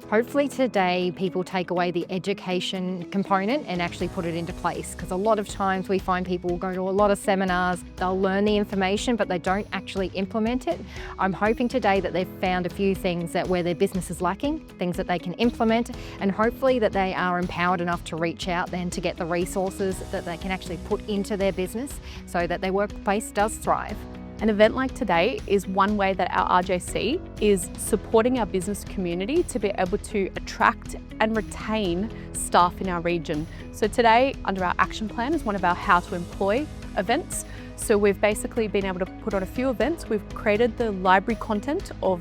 Hopefully today people take away the education component and actually put it into place, because a lot of times we find people go to a lot of seminars, they'll learn the information but they don't actually implement it. I'm hoping today that they've found a few things that where their business is lacking, things that they can implement, and hopefully that they are empowered enough to reach out then to get the resources that they can actually put into their business so that their workplace does thrive. An event like today is one way that our RJC is supporting our business community to be able to attract and retain staff in our region. So today, under our action plan, is one of our How to Employ events. So we've basically been able to put on a few events. We've created the library content of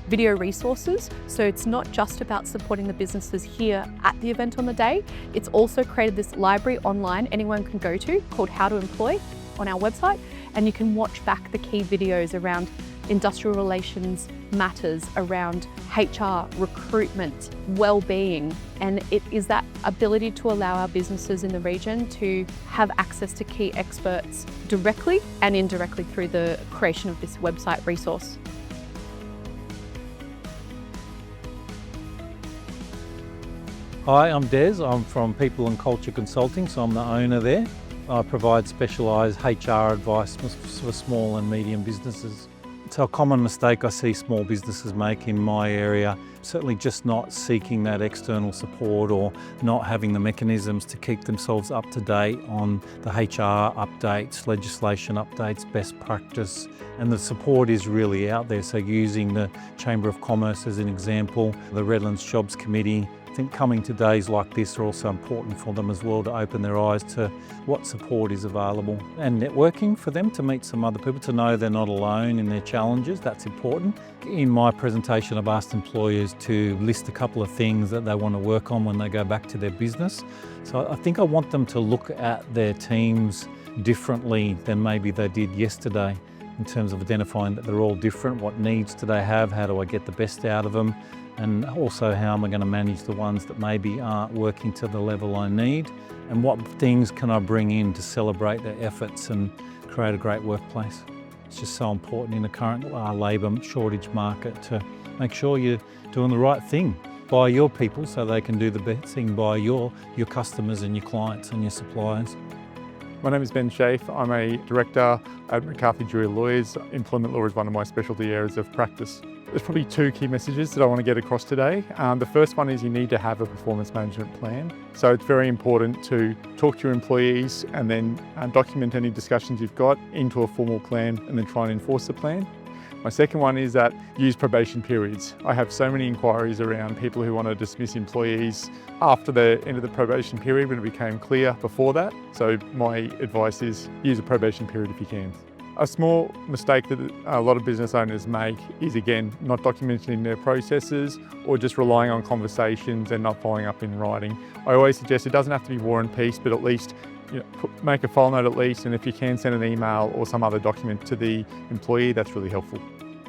video resources. So it's not just about supporting the businesses here at the event on the day. It's also created this library online anyone can go to called How to Employ on our website. And you can watch back the key videos around industrial relations matters, around HR, recruitment, well-being. And it is that ability to allow our businesses in the region to have access to key experts directly and indirectly through the creation of this website resource. Hi, I'm Des. I'm from People and Culture Consulting, so I'm the owner there. I provide specialised HR advice for small and medium businesses. It's a common mistake I see small businesses make in my area, certainly just not seeking that external support or not having the mechanisms to keep themselves up to date on the HR updates, legislation updates, best practice, and the support is really out there. So using the Chamber of Commerce as an example, the Redlands Jobs Committee, I think coming to days like this are also important for them as well to open their eyes to what support is available, and networking for them to meet some other people, to know they're not alone in their challenges. That's important. In my presentation, I've asked employers to list a couple of things that they want to work on when they go back to their business. So I think I want them to look at their teams differently than maybe they did yesterday, in terms of identifying that they're all different. What needs do they have? How do I get the best out of them? And also, how am I going to manage the ones that maybe aren't working to the level I need? And what things can I bring in to celebrate their efforts and create a great workplace? It's just so important in the current labour shortage market to make sure you're doing the right thing by your people so they can do the best thing by your customers and your clients and your suppliers. My name is Ben Schaaf. I'm a director at McCarthy Jury Lawyers. Employment law is one of my specialty areas of practice. There's probably two key messages that I want to get across today. The first one is you need to have a performance management plan. So it's very important to talk to your employees and then document any discussions you've got into a formal plan and then try and enforce the plan. My second one is that use probation periods. I have so many inquiries around people who want to dismiss employees after the end of the probation period when it became clear before that. So my advice is use a probation period if you can. A small mistake that a lot of business owners make is, again, not documenting their processes or just relying on conversations and not following up in writing. I always suggest it doesn't have to be War and Peace, but at least make a file note at least, and if you can send an email or some other document to the employee, that's really helpful.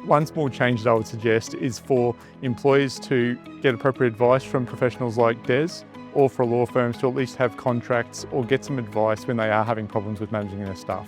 One small change that I would suggest is for employees to get appropriate advice from professionals like Des, or for law firms to at least have contracts or get some advice when they are having problems with managing their staff.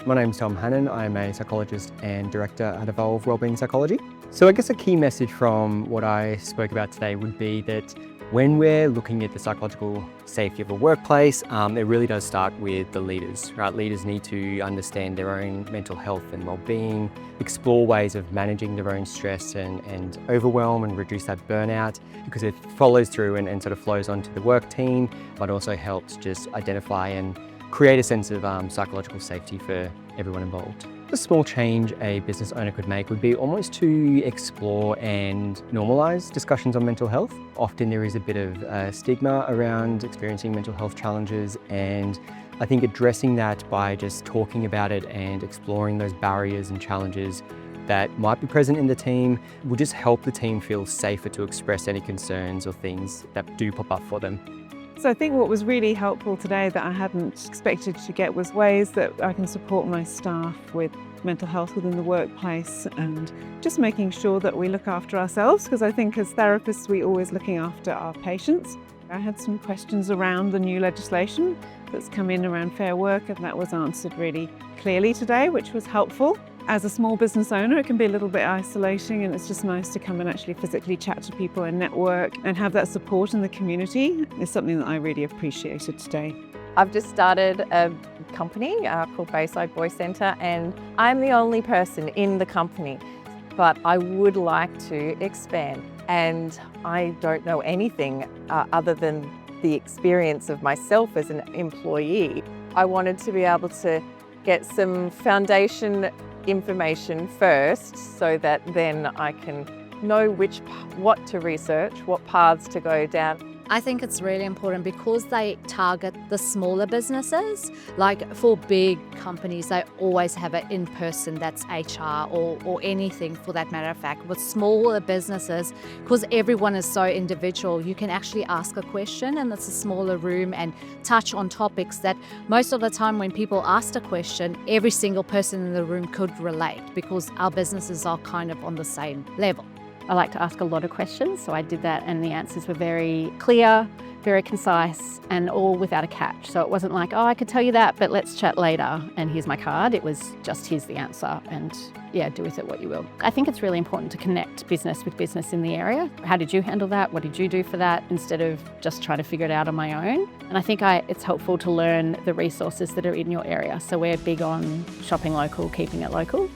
My name's Tom Hannon. I'm a psychologist and director at HR Wellbeing Psychology. So I guess a key message from what I spoke about today would be that when we're looking at the psychological safety of a workplace, it really does start with the leaders, right? Leaders need to understand their own mental health and well-being, explore ways of managing their own stress and overwhelm and reduce that burnout, because it follows through and sort of flows onto the work team, but also helps just identify and create a sense of psychological safety for everyone involved. A small change a business owner could make would be almost to explore and normalise discussions on mental health. Often there is a bit of stigma around experiencing mental health challenges, and I think addressing that by just talking about it and exploring those barriers and challenges that might be present in the team will just help the team feel safer to express any concerns or things that do pop up for them. So I think what was really helpful today that I hadn't expected to get was ways that I can support my staff with mental health within the workplace, and just making sure that we look after ourselves, because I think as therapists we're always looking after our patients. I had some questions around the new legislation that's come in around fair work, and that was answered really clearly today, which was helpful. As a small business owner, it can be a little bit isolating, and it's just nice to come and actually physically chat to people and network and have that support in the community is something that I really appreciated today. I've just started a company called Bayside Boy Centre, and I'm the only person in the company, but I would like to expand, and I don't know anything other than the experience of myself as an employee. I wanted to be able to get some foundation information first so that then I can know what to research, what paths to go down. I think it's really important because they target the smaller businesses. Like for big companies, they always have an in-person that's HR or anything for that matter of fact. With smaller businesses, because everyone is so individual, you can actually ask a question and it's a smaller room and touch on topics that most of the time when people ask a question, every single person in the room could relate because our businesses are kind of on the same level. I like to ask a lot of questions, so I did that and the answers were very clear, very concise and all without a catch. So it wasn't like, oh, I could tell you that, but let's chat later and here's my card. It was just here's the answer and yeah, do with it what you will. I think it's really important to connect business with business in the area. How did you handle that? What did you do for that? Instead of just trying to figure it out on my own. And I think it's helpful to learn the resources that are in your area. So we're big on shopping local, keeping it local.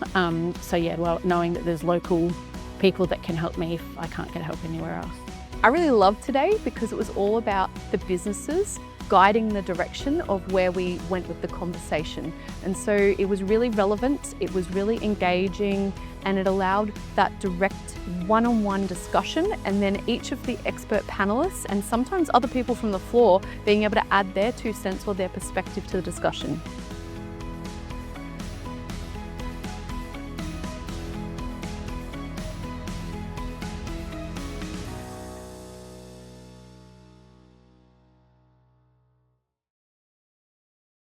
So yeah, well, knowing that there's local people that can help me if I can't get help anywhere else. I really loved today because it was all about the businesses guiding the direction of where we went with the conversation. And so it was really relevant, it was really engaging, and it allowed that direct one-on-one discussion, and then each of the expert panelists and sometimes other people from the floor being able to add their 2 cents or their perspective to the discussion.